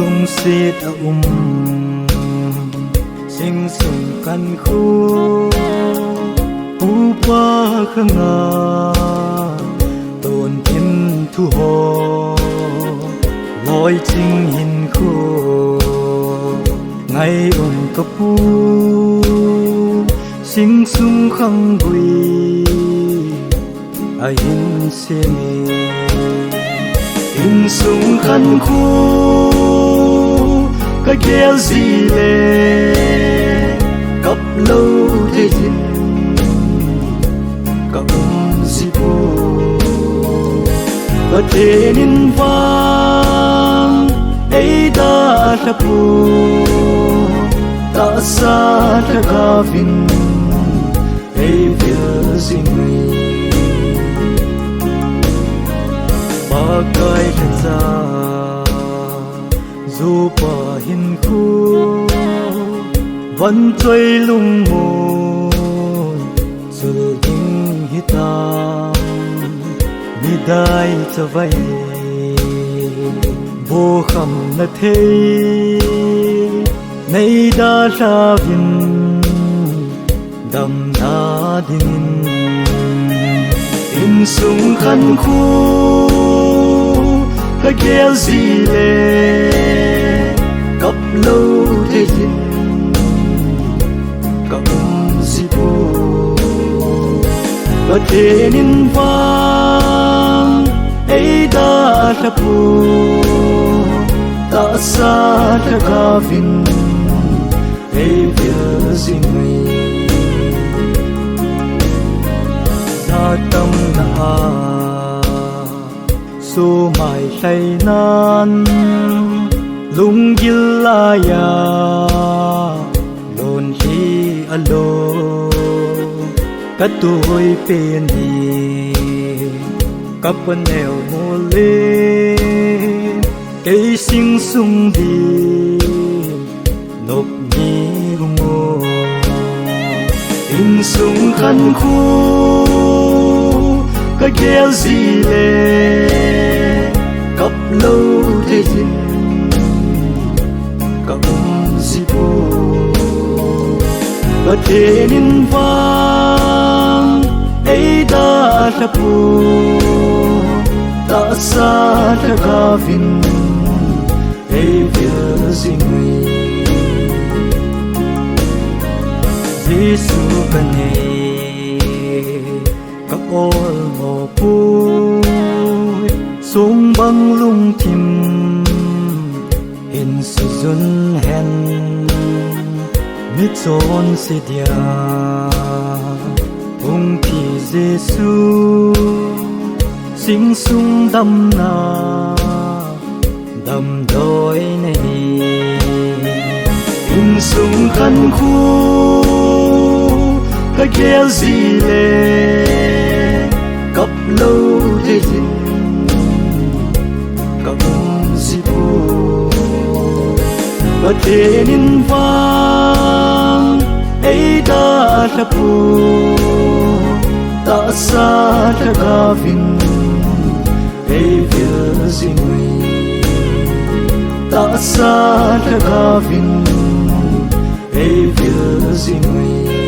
dung xít sinh sung căn khu pa khang tôn thiên thu hồ lối chinh hin khu ngày cấp pu sinh sung khang bùi ai hin xem in sung khăn khu cái kia gì lệ cấp lâu thế gì cấp gì bu và thế nên vang ấy đã thắp bu ta xa ta ca vinh ấy việc gì người ba cái thân ra dù bà hin khu vẫn trôi lung mồ dù kinh hitam đi đai cho vay vô khăm là thế nay đã ra viên đầm đá đình in sung khăn khu cái kia gì lệ cấp lâu thế gì cấp gì bu và thế nên vang ấy đã thắp bu ta xa ta ca vinh ấy việc gì người ta tâm là su mai say nan lung gilaya lon hi alo cắt tôi bên đi cặp bên nẻo mô lê cây sinh sung đi nộp nhị ngô in sung khăn khu cái kia gì lệ cấp lâu thế gì cấp gì bu và thế nên vang ấy đã thắp bu ta xa ta ca vinh ấy việc gì người Giêsu cần này các ôi mồ pu xuống băng lung thìm in sự dun hen mít zon se dia ung thi Giêsu sinh sung đâm na đâm đôi này in sung khăn khu cái kia gì lệ cấp lâu thế gì cấp gì bu và thế nên vang ấy đã thắp bu ta xa ta ca vinh ấy việc gì người ta xa ta ca vinh ấy việc gì người